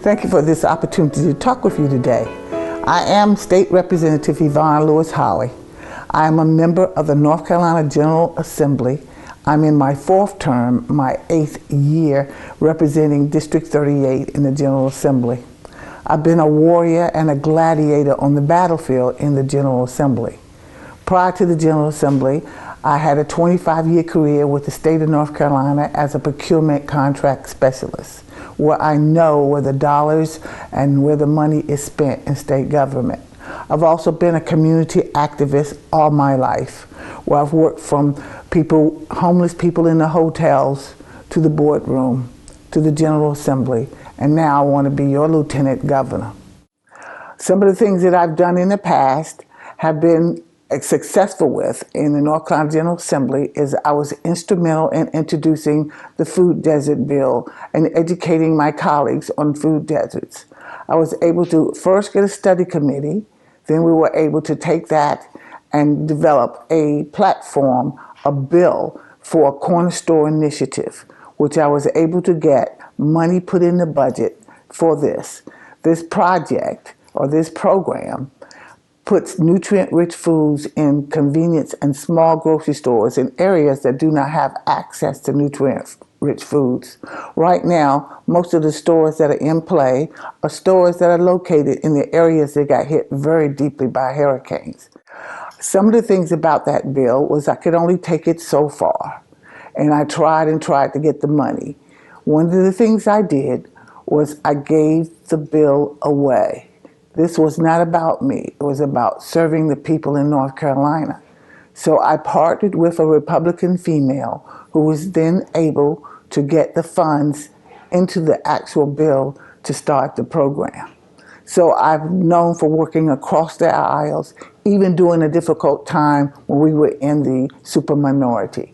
Thank you for this opportunity to talk with you today. I am State Representative YvonneHolley. I am a member of the North Carolina General Assembly. I'm in my 4th term, my 8th year, representing District 38 in the General Assembly. I've been a warrior and a gladiator on the battlefield in the General Assembly. Prior to the General Assembly, I had a 25-year career with the state of North Carolina as a procurement contract specialist, where I know where the dollars and where the money is spent in state government. I've also been a community activist all my life, where I've worked from people, homeless people in the hotels, to the boardroom, to the General Assembly, and now I want to be your Lieutenant Governor. Some of the things that I've done in the past have been successful with in the North Carolina General Assembly is I was instrumental in introducing the food desert bill and educating my colleagues on food deserts. I was able to first get a study committee, then we were able to take that and develop a platform, a bill for a corner store initiative, which I was able to get money put in the budget for this. This project or this program puts nutrient-rich foods in convenience and small grocery stores in areas that do not have access to nutrient-rich foods. Right now, most of the stores that are in play are stores that are located in the areas that got hit very deeply by hurricanes. Some of the things about that bill was I could only take it so far, and I tried to get the money. One of the things I did was I gave the bill away. This was not about me. It was about serving the people in North Carolina. So I partnered with a Republican female who was then able to get the funds into the actual bill to start the program. So I'm known for working across the aisles, even during a difficult time when we were in the super minority.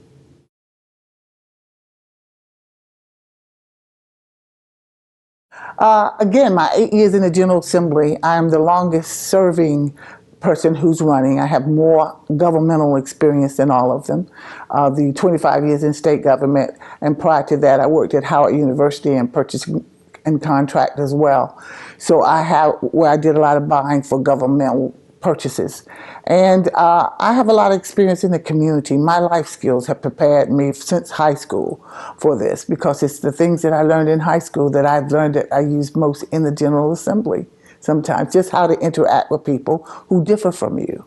Again, my 8 years in the General Assembly, I am the longest serving person who's running. I have more governmental experience than all of them. The 25 years in state government, and prior to that I worked at Howard University in purchasing and contract as well. So I did a lot of buying for governmental purchases. And I have a lot of experience in the community. My life skills have prepared me since high school for this, because it's the things that I learned in high school that I've learned that I use most in the General Assembly. Sometimes just how to interact with people who differ from you.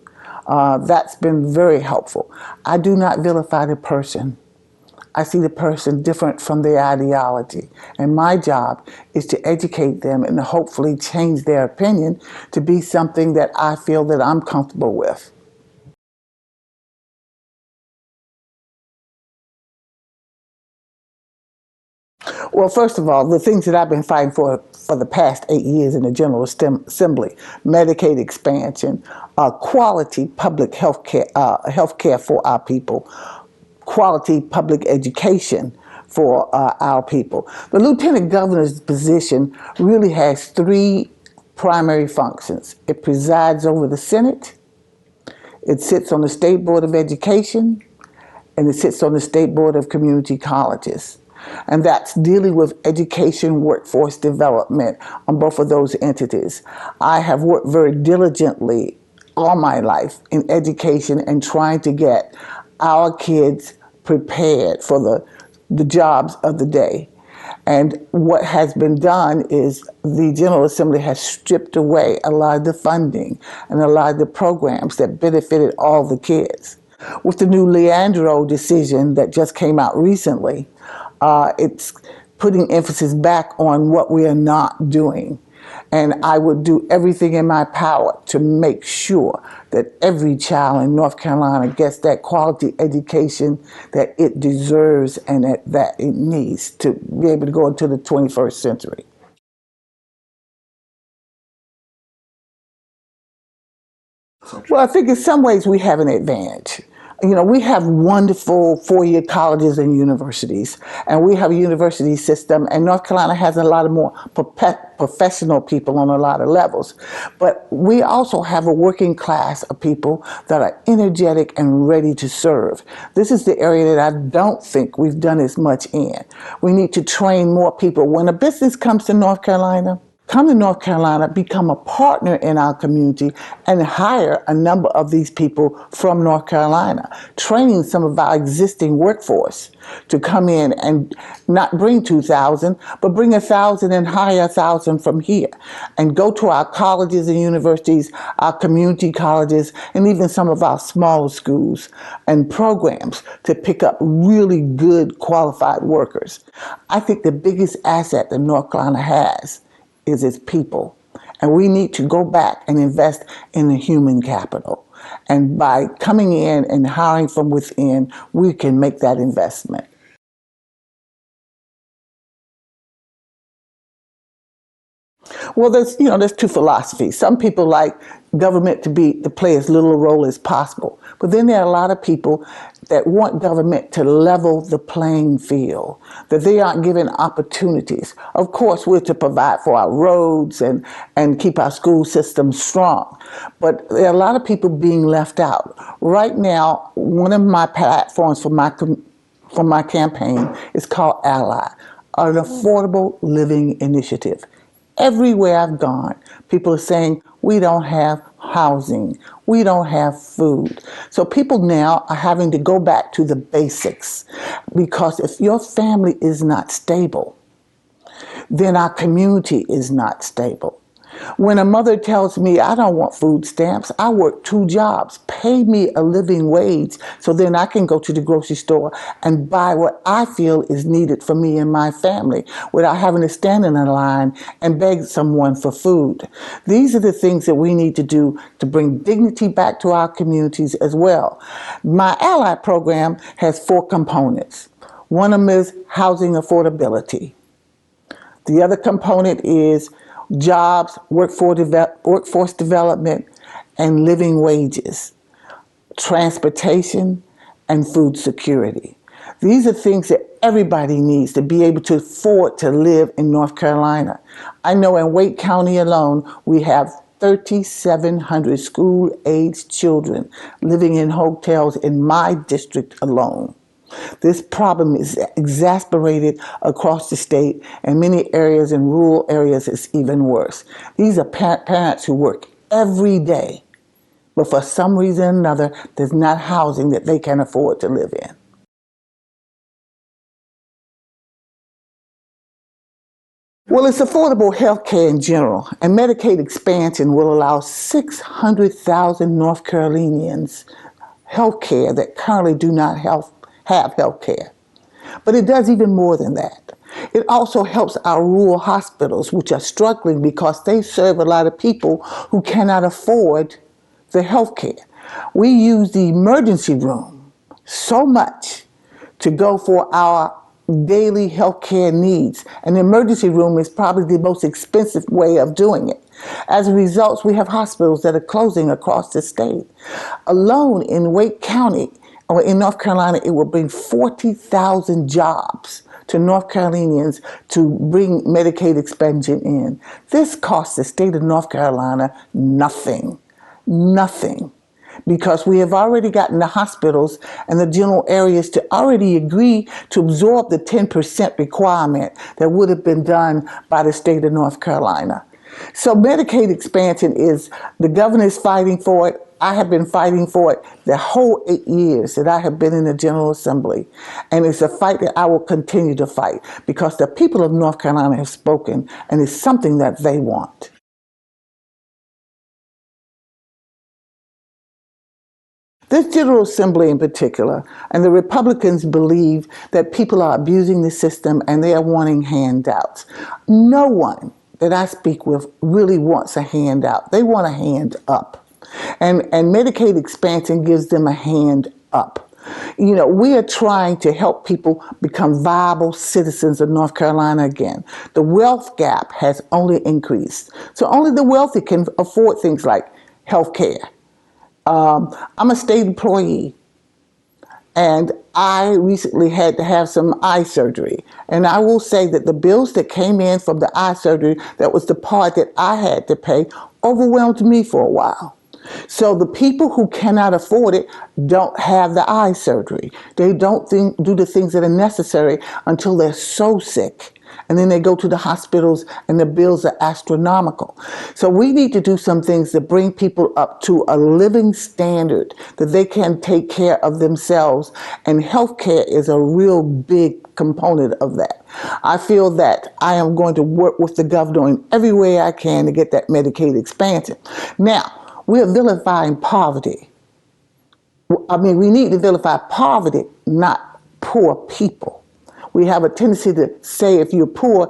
That's been very helpful. I do not vilify the person. I see the person different from their ideology, and my job is to educate them and hopefully change their opinion to be something that I feel that I'm comfortable with. Well, first of all, the things that I've been fighting for the past 8 years in the General Assembly: Medicaid expansion, quality public health care for our people, quality public education for our people. The Lieutenant Governor's position really has 3 primary functions. It presides over the Senate, it sits on the State Board of Education, and it sits on the State Board of Community Colleges. And that's dealing with education, workforce development on both of those entities. I have worked very diligently all my life in education and trying to get our kids prepared for the jobs of the day. And what has been done is the General Assembly has stripped away a lot of the funding and a lot of the programs that benefited all the kids. With the new Leandro decision that just came out recently, it's putting emphasis back on what we are not doing. And I would do everything in my power to make sure that every child in North Carolina gets that quality education that it deserves and that it needs to be able to go into the 21st century. Well, I think in some ways we have an advantage. You know, we have wonderful four-year colleges and universities, and we have a university system, and North Carolina has a lot of more professional people on a lot of levels. But we also have a working class of people that are energetic and ready to serve. This is the area that I don't think we've done as much in. We need to train more people. When a business comes to North Carolina, come to North Carolina, become a partner in our community, and hire a number of these people from North Carolina, training some of our existing workforce to come in and not bring 2,000, but bring 1,000 and hire 1,000 from here, and go to our colleges and universities, our community colleges, and even some of our smaller schools and programs to pick up really good qualified workers. I think the biggest asset that North Carolina has is its people. And we need to go back and invest in the human capital. And by coming in and hiring from within, we can make that investment. Well, there's two philosophies. Some people like government to play as little a role as possible. But then there are a lot of people that want government to level the playing field, that they aren't given opportunities. Of course, we're to provide for our roads and keep our school system strong. But there are a lot of people being left out. Right now, one of my platforms for my campaign is called Ally, an affordable living initiative. Everywhere I've gone, people are saying, we don't have housing, we don't have food. So people now are having to go back to the basics, because if your family is not stable, then our community is not stable. When a mother tells me, I don't want food stamps, I work 2 jobs, pay me a living wage so then I can go to the grocery store and buy what I feel is needed for me and my family without having to stand in a line and beg someone for food. These are the things that we need to do to bring dignity back to our communities as well. My Ally program has 4 components. One of them is housing affordability. The other component is jobs, workforce development, and living wages, transportation, and food security. These are things that everybody needs to be able to afford to live in North Carolina. I know in Wake County alone, we have 3,700 school-aged children living in hotels in my district alone. This problem is exacerbated across the state, and many areas in rural areas it's even worse. These are parents who work every day, but for some reason or another, there's not housing that they can afford to live in. Well, it's affordable health care in general, and Medicaid expansion will allow 600,000 North Carolinians health care that currently do not have health care. But it does even more than that. It also helps our rural hospitals, which are struggling because they serve a lot of people who cannot afford the health care. We use the emergency room so much to go for our daily health care needs. An emergency room is probably the most expensive way of doing it. As a result, we have hospitals that are closing across the state. Alone in Wake County, or in North Carolina, it will bring 40,000 jobs to North Carolinians to bring Medicaid expansion in. This costs the state of North Carolina nothing, because we have already gotten the hospitals and the general areas to already agree to absorb the 10% requirement that would have been done by the state of North Carolina. So Medicaid expansion is, the governor's fighting for it. I have been fighting for it the whole 8 years that I have been in the General Assembly. And it's a fight that I will continue to fight because the people of North Carolina have spoken, and it's something that they want. This General Assembly in particular, and the Republicans believe that people are abusing the system and they are wanting handouts. No one that I speak with really wants a handout. They want a hand up. And Medicaid expansion gives them a hand up. You know, we are trying to help people become viable citizens of North Carolina again. The wealth gap has only increased. So only the wealthy can afford things like health care. I'm a state employee, and I recently had to have some eye surgery. And I will say that the bills that came in from the eye surgery, that was the part that I had to pay, overwhelmed me for a while. So the people who cannot afford it don't have the eye surgery. They don't do the things that are necessary until they're so sick. And then they go to the hospitals and the bills are astronomical. So we need to do some things to bring people up to a living standard that they can take care of themselves. And healthcare is a real big component of that. I feel that I am going to work with the governor in every way I can to get that Medicaid expansion. Now, we are vilifying poverty. I mean, we need to vilify poverty, not poor people. We have a tendency to say if you're poor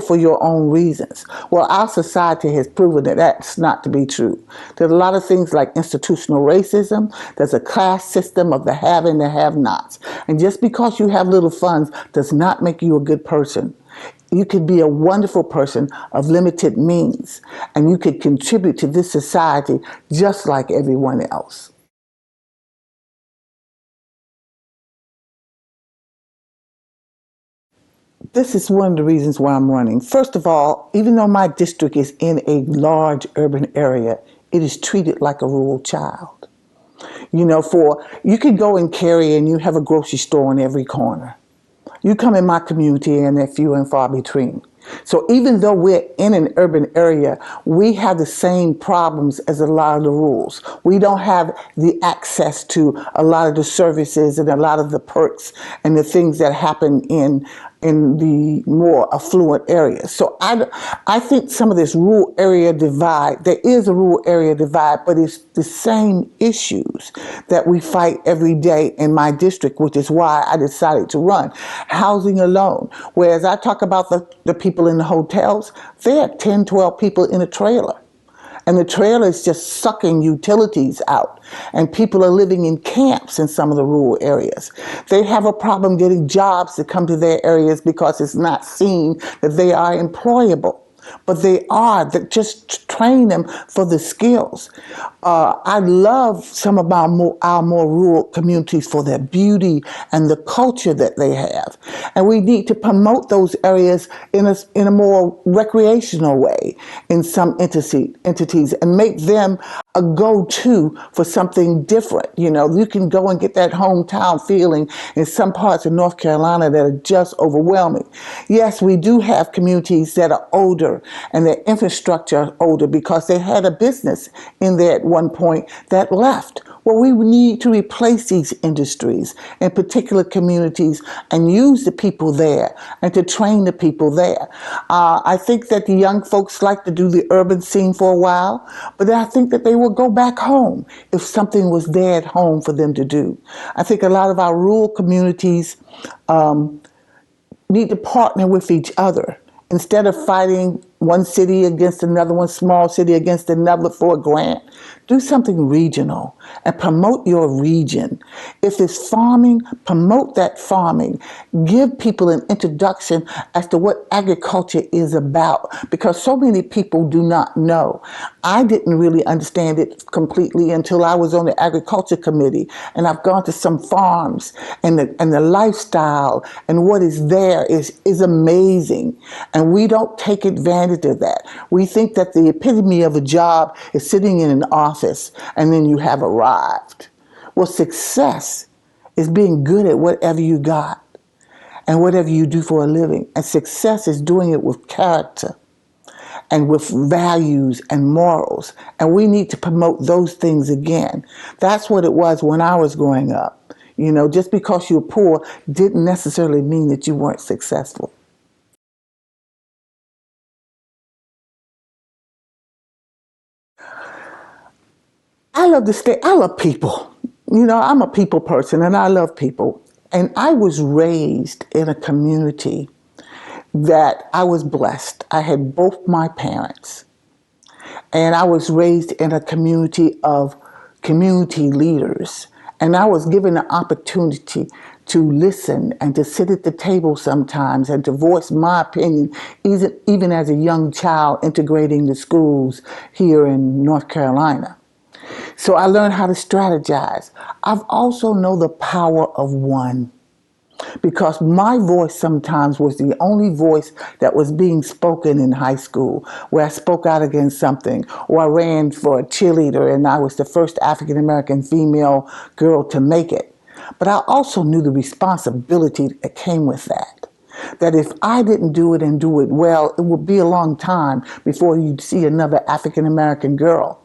for your own reasons. Well, our society has proven that that's not to be true. There's a lot of things like institutional racism. There's a class system of the have and the have-nots. And just because you have little funds does not make you a good person. You could be a wonderful person of limited means, and you could contribute to this society just like everyone else. This is one of the reasons why I'm running. First of all, even though my district is in a large urban area, it is treated like a rural child. You know, you could go in Cary and you have a grocery store on every corner. You come in my community and they're few and far between. So even though we're in an urban area, we have the same problems as a lot of the rurals. We don't have the access to a lot of the services and a lot of the perks and the things that happen in the more affluent areas. So I think some of this rural area divide, there is a rural area divide, but it's the same issues that we fight every day in my district, which is why I decided to run. Housing alone. Whereas I talk about the people in the hotels, there are 10, 12 people in a trailer. And the trailer is just sucking utilities out. And people are living in camps in some of the rural areas. They have a problem getting jobs to come to their areas because it's not seen that they are employable. But they are, just train them for the skills. I love some of our more rural communities for their beauty and the culture that they have. And we need to promote those areas in a more recreational way in some entities and make them a go-to for something different. You know, you can go and get that hometown feeling in some parts of North Carolina that are just overwhelming. Yes, we do have communities that are older and their infrastructure are older because they had a business in there at one point that left. Well, we need to replace these industries in particular communities and use the people there and to train the people there. I think that the young folks like to do the urban scene for a while, but I think that they will go back home if something was there at home for them to do. I think a lot of our rural communities need to partner with each other. Instead of fighting one city against another, one small city against another for a grant, do something regional and promote your region. If it's farming, promote that farming. Give people an introduction as to what agriculture is about, because so many people do not know. I didn't really understand it completely until I was on the agriculture committee, and I've gone to some farms, and the lifestyle and what is there is amazing, and we don't take advantage of that. We think that the epitome of a job is sitting in an office and then you have arrived. Well, success is being good at whatever you got and whatever you do for a living. And success is doing it with character and with values and morals. And we need to promote those things again. That's what it was when I was growing up. You know, just because you're poor didn't necessarily mean that you weren't successful. I love the state. I love people. You know, I'm a people person and I love people. And I was raised in a community that I was blessed. I had both my parents. And I was raised in a community of community leaders. And I was given the opportunity to listen and to sit at the table sometimes and to voice my opinion, even as a young child integrating the schools here in North Carolina. So I learned how to strategize. I've also know the power of one, because my voice sometimes was the only voice that was being spoken in high school, where I spoke out against something, or I ran for a cheerleader and I was the first African American female girl to make it. But I also knew the responsibility that came with that. that if I didn't do it and do it well, it would be a long time before you'd see another African American girl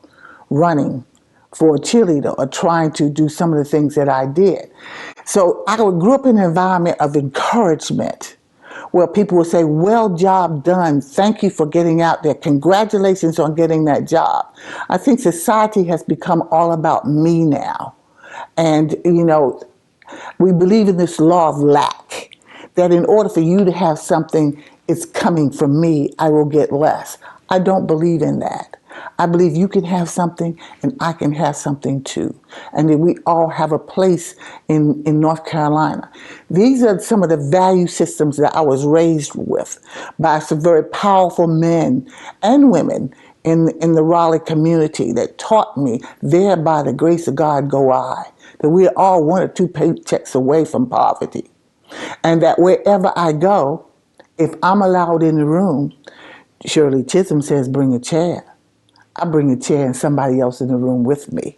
running for a cheerleader or trying to do some of the things that I did. So I grew up in an environment of encouragement where people would say, well, job done. Thank you for getting out there. Congratulations on getting that job. I think society has become all about me now. And, we believe in this law of lack, that in order for you to have something, it's coming from me, I will get less. I don't believe in that. I believe you can have something and I can have something too. And that we all have a place in North Carolina. These are some of the value systems that I was raised with by some very powerful men and women in the Raleigh community that taught me, there by the grace of God go I, that we are all one or two paychecks away from poverty. And that wherever I go, if I'm allowed in the room, Shirley Chisholm says, bring a chair. I bring a chair and somebody else in the room with me.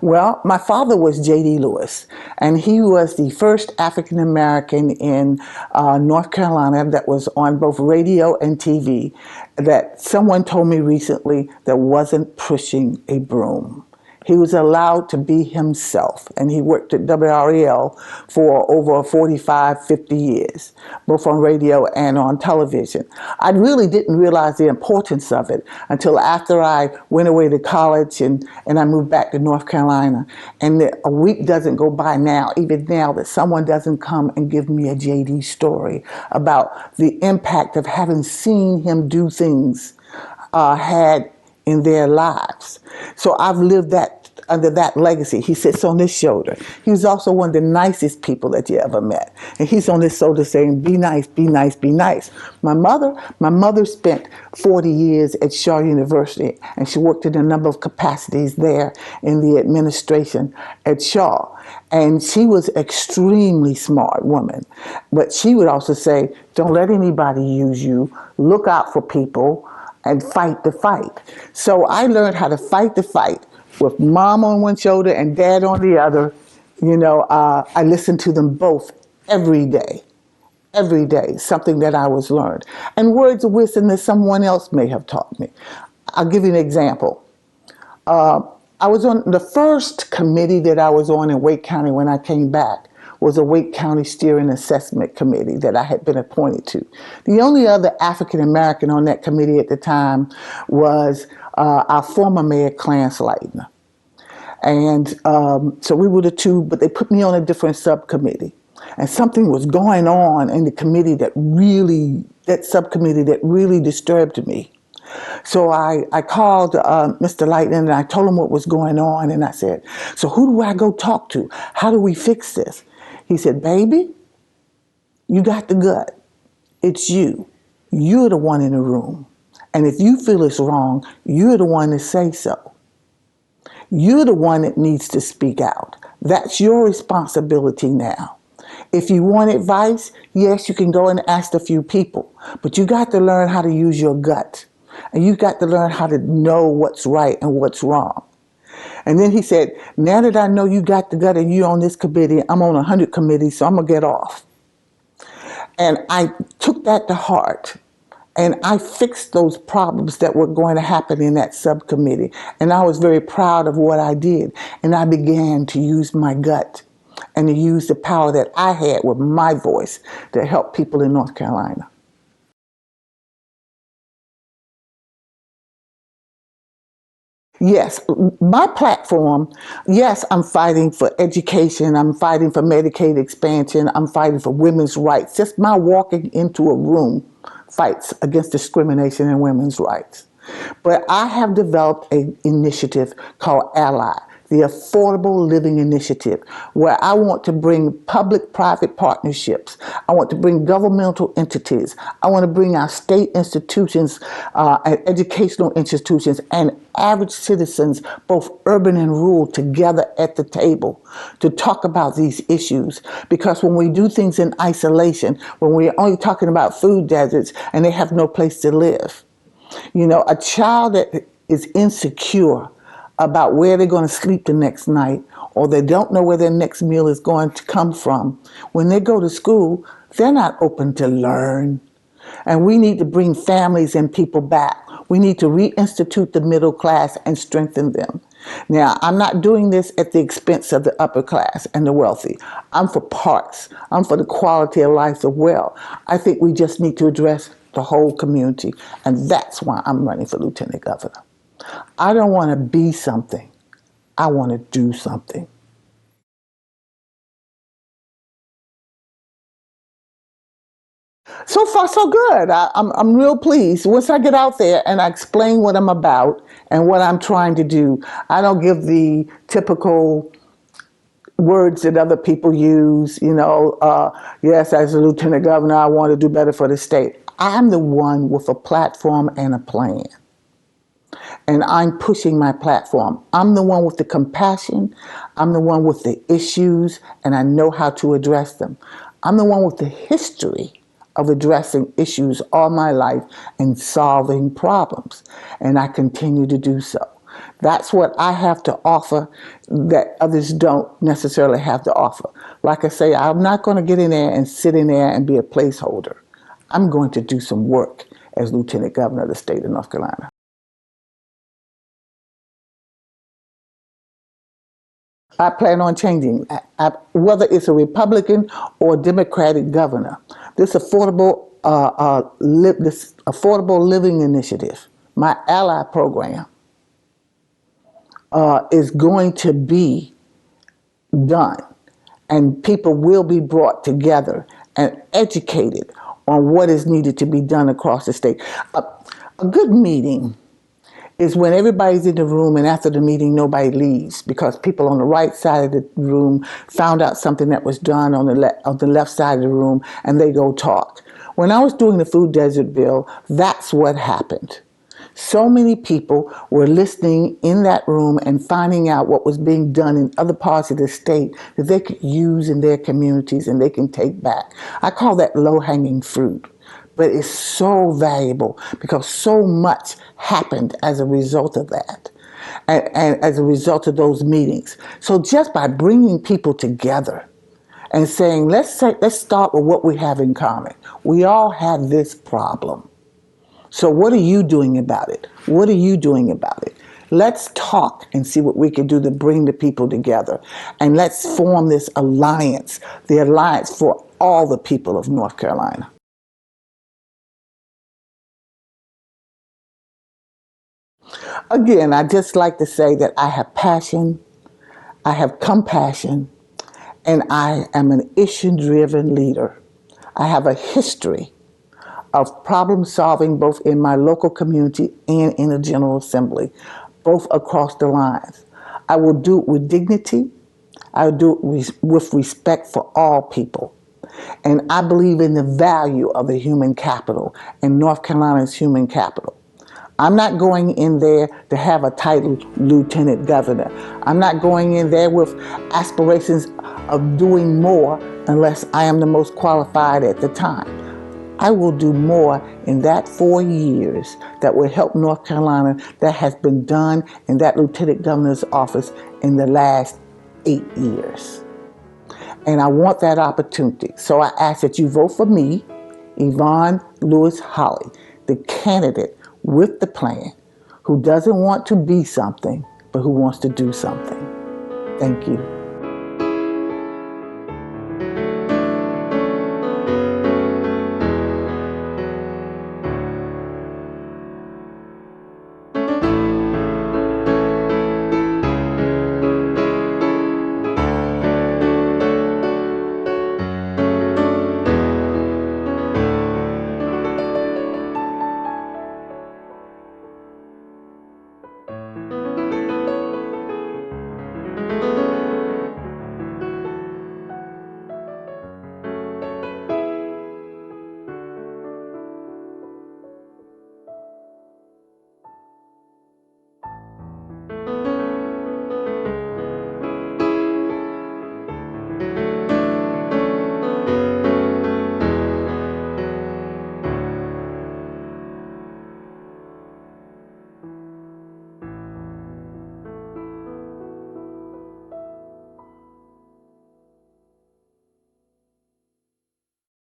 Well, my father was J.D. Lewis, and he was the first African American in North Carolina that was on both radio and TV that someone told me recently that wasn't pushing a broom. He was allowed to be himself, and he worked at WREL for over 45, 50 years, both on radio and on television. I really didn't realize the importance of it until after I went away to college and I moved back to North Carolina. And a week doesn't go by now, even now, that someone doesn't come and give me a JD story about the impact of having seen him do things had in their lives. So I've lived that under that legacy. He sits on this shoulder. He was also one of the nicest people that you ever met. And he's on this shoulder saying, be nice, be nice, be nice. My mother spent 40 years at Shaw University, and she worked in a number of capacities there in the administration at Shaw. And she was an extremely smart woman. But she would also say, don't let anybody use you. Look out for people and fight the fight. So I learned how to fight the fight with mom on one shoulder and dad on the other. I listened to them both every day, something that I was learned. And words of wisdom that someone else may have taught me. I'll give you an example. I was on the first committee that I was on in Wake County when I came back was a Wake County Steering Assessment Committee that I had been appointed to. The only other African American on that committee at the time was our former mayor, Clarence Leitner. And so we were the two, but they put me on a different subcommittee. And something was going on in the committee that subcommittee that really disturbed me. So I called Mr. Leitner and I told him what was going on. And I said, so who do I go talk to? How do we fix this? He said, baby, you got the gut. It's you. You're the one in the room. And if you feel it's wrong, you're the one to say so. You're the one that needs to speak out. That's your responsibility now. If you want advice, yes, you can go and ask a few people, but you got to learn how to use your gut. And you got to learn how to know what's right and what's wrong. And then he said, now that I know you got the gut and you're on this committee, I'm on 100 committees, so I'm going to get off. And I took that to heart. And I fixed those problems that were going to happen in that subcommittee. And I was very proud of what I did. And I began to use my gut and to use the power that I had with my voice to help people in North Carolina. Yes, my platform, yes, I'm fighting for education, I'm fighting for Medicaid expansion, I'm fighting for women's rights. Just my walking into a room fights against discrimination in women's rights. But I have developed an initiative called Ally, the Affordable Living Initiative, where I want to bring public-private partnerships. I want to bring governmental entities. I want to bring our state institutions, educational institutions, and average citizens, both urban and rural, together at the table to talk about these issues. Because when we do things in isolation, when we're only talking about food deserts and they have no place to live, a child that is insecure about where they're going to sleep the next night, or they don't know where their next meal is going to come from, when they go to school, they're not open to learn. And we need to bring families and people back. We need to reinstitute the middle class and strengthen them. Now, I'm not doing this at the expense of the upper class and the wealthy. I'm for parts. I'm for the quality of life as well. I think we just need to address the whole community, and that's why I'm running for lieutenant governor. I don't want to be something. I want to do something. So far, so good. I'm real pleased. Once I get out there and I explain what I'm about and what I'm trying to do, I don't give the typical words that other people use. Yes, as a lieutenant governor, I want to do better for the state. I'm the one with a platform and a plan. And I'm pushing my platform. I'm the one with the compassion. I'm the one with the issues, and I know how to address them. I'm the one with the history of addressing issues all my life and solving problems, and I continue to do so. That's what I have to offer that others don't necessarily have to offer. Like I say, I'm not going to get in there and sit in there and be a placeholder. I'm going to do some work as Lieutenant Governor of the state of North Carolina. I plan on changing, whether it's a Republican or Democratic governor. This affordable living initiative, my ally program, is going to be done, and people will be brought together and educated on what is needed to be done across the state. A good meeting is when everybody's in the room, and after the meeting nobody leaves because people on the right side of the room found out something that was done on the left side of the room, and they go talk. When I was doing the food desert bill, that's what happened. So many people were listening in that room and finding out what was being done in other parts of the state that they could use in their communities and they can take back. I call that low-hanging fruit. But it's so valuable because so much happened as a result of that and as a result of those meetings. So just by bringing people together and saying, let's start with what we have in common. We all have this problem. So what are you doing about it? What are you doing about it? Let's talk and see what we can do to bring the people together. And let's form this alliance, the alliance for all the people of North Carolina. Again, I just like to say that I have passion, I have compassion, and I am an issue-driven leader. I have a history of problem solving both in my local community and in the General Assembly, both across the lines. I will do it with dignity. I will do it with respect for all people. And I believe in the value of the human capital and North Carolina's human capital. I'm not going in there to have a title lieutenant governor. I'm not going in there with aspirations of doing more unless I am the most qualified at the time. I will do more in that 4 years that will help North Carolina that has been done in that lieutenant governor's office in the last 8 years. And I want that opportunity. So I ask that you vote for me, YvonneHolley, the candidate with the plan, who doesn't want to be something, but who wants to do something. Thank you.